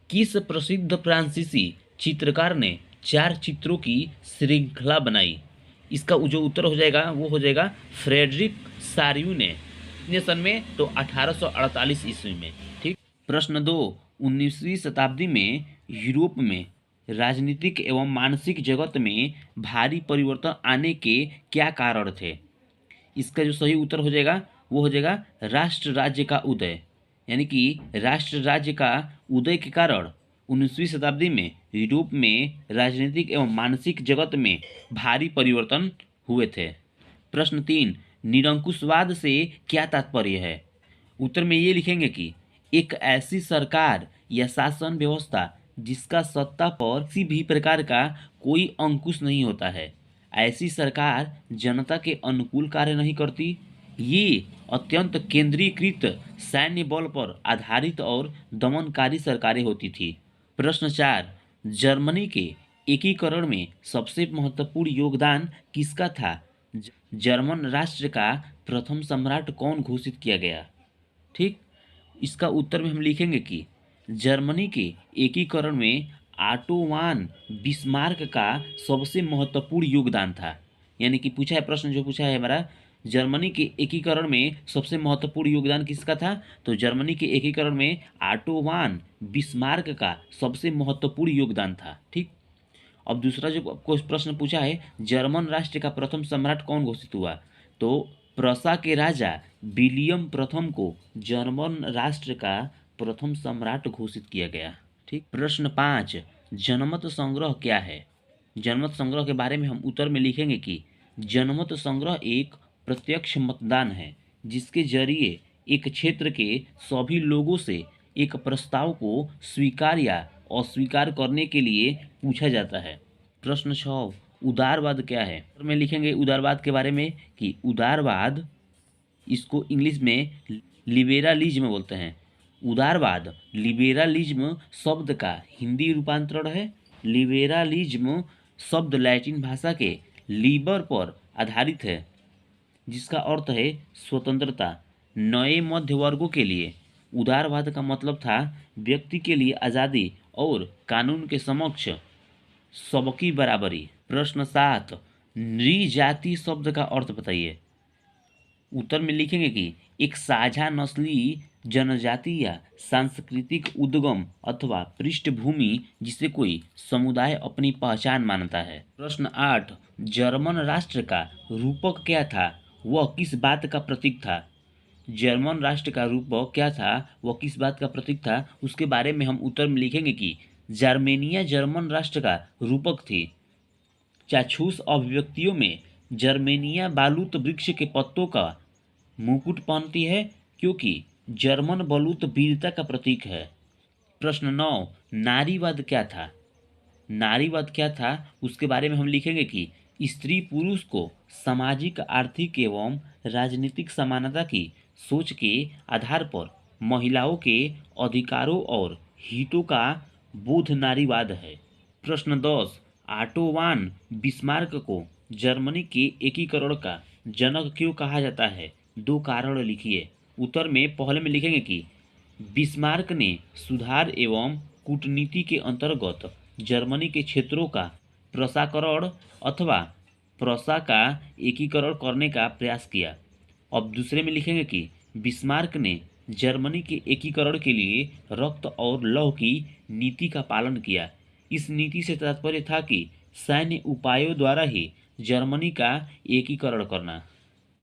किस प्रसिद्ध फ्रांसीसी चित्रकार ने 4 चित्रों की श्रृंखला बनाई? इसका जो उत्तर हो जाएगा वो हो जाएगा फ्रेडरिक सारियू ने। कितने सन में? तो 1848 ईस्वी में। ठीक। प्रश्न 2, 19वीं शताब्दी में यूरोप में राजनीतिक एवं मानसिक जगत में भारी परिवर्तन आने के क्या कारण थे? इसका जो सही उत्तर हो जाएगा वो हो जाएगा राष्ट्र राज्य का उदय। यानी कि राष्ट्र राज्य का उदय के कारण 19वीं शताब्दी में यूरोप में राजनीतिक एवं मानसिक जगत में भारी परिवर्तन हुए थे। प्रश्न 3, निरंकुशवाद से क्या तात्पर्य है? उत्तर में ये लिखेंगे कि एक ऐसी सरकार या शासन व्यवस्था जिसका सत्ता पर किसी भी प्रकार का कोई अंकुश नहीं होता है। ऐसी सरकार जनता के अनुकूल कार्य नहीं करती। ये अत्यंत केंद्रीकृत सैन्य बल पर आधारित और दमनकारी सरकारें होती थी। प्रश्न 4, जर्मनी के एकीकरण में सबसे महत्वपूर्ण योगदान किसका था? जर्मन राष्ट्र का प्रथम सम्राट कौन घोषित किया गया? ठीक। इसका उत्तर में हम लिखेंगे कि जर्मनी के एकीकरण में ऑटो वान बिस्मार्क का सबसे महत्वपूर्ण योगदान था। यानी कि पूछा है, प्रश्न जो पूछा है हमारा, जर्मनी के एकीकरण में सबसे महत्वपूर्ण योगदान किसका था? तो जर्मनी के एकीकरण में ऑटो वान बिस्मार्क का सबसे महत्वपूर्ण योगदान था। ठीक। अब दूसरा जो प्रश्न पूछा है, जर्मन राष्ट्र का प्रथम सम्राट कौन घोषित हुआ? तो प्रसा के राजा विलियम प्रथम को जर्मन राष्ट्र का प्रथम सम्राट घोषित किया गया। ठीक। प्रश्न 5, जनमत संग्रह क्या है? जनमत संग्रह के बारे में हम उत्तर में लिखेंगे कि जनमत संग्रह एक प्रत्यक्ष मतदान है जिसके जरिए एक क्षेत्र के सभी लोगों से एक प्रस्ताव को स्वीकार या अस्वीकार करने के लिए पूछा जाता है। प्रश्न 6, उदारवाद क्या है? में लिखेंगे उदारवाद के बारे में कि उदारवाद, इसको इंग्लिश में लिबेरालिज्म बोलते हैं। उदारवाद लिबेरालिज्म शब्द का हिंदी रूपांतरण है। लिबेरालिज्म शब्द लैटिन भाषा के लीबर पर आधारित है जिसका अर्थ है स्वतंत्रता। नए मध्य वर्गों के लिए उदारवाद का मतलब था व्यक्ति के लिए आज़ादी और कानून के समक्ष सबकी बराबरी। प्रश्न 7, नृजाति शब्द का अर्थ बताइए। उत्तर में लिखेंगे कि एक साझा नस्ली जनजाति या सांस्कृतिक उद्गम अथवा पृष्ठभूमि जिसे कोई समुदाय अपनी पहचान मानता है। प्रश्न 8, जर्मन राष्ट्र का रूपक क्या था? वह किस बात का प्रतीक था? जर्मन राष्ट्र का रूपक क्या था? वह किस बात का प्रतीक था? उसके बारे में हम उत्तर में लिखेंगे कि जर्मेनिया जर्मन राष्ट्र का रूपक थी। चाक्षुष अभिव्यक्तियों में जर्मेनिया बालूत वृक्ष के पत्तों का मुकुट पहनती है क्योंकि जर्मन बलूत वीरता का प्रतीक है। प्रश्न 9, नारीवाद क्या था? नारीवाद क्या था उसके बारे में हम लिखेंगे कि स्त्री पुरुष को सामाजिक, आर्थिक एवं राजनीतिक समानता की सोच के आधार पर महिलाओं के अधिकारों और हितों का बोध नारीवाद है। प्रश्न 10, ऑटो वान बिस्मार्क को जर्मनी के एकीकरण का जनक क्यों कहा जाता है? 2 कारण लिखिए। उत्तर में पहले में लिखेंगे कि बिस्मार्क ने सुधार एवं कूटनीति के अंतर्गत जर्मनी के क्षेत्रों का प्रसाकरण अथवा प्रसा का एकीकरण करने का प्रयास किया। अब दूसरे में लिखेंगे कि बिस्मार्क ने जर्मनी के एकीकरण के लिए रक्त और लौह की नीति का पालन किया। इस नीति से तात्पर्य था कि सैन्य उपायों द्वारा ही जर्मनी का एकीकरण करना।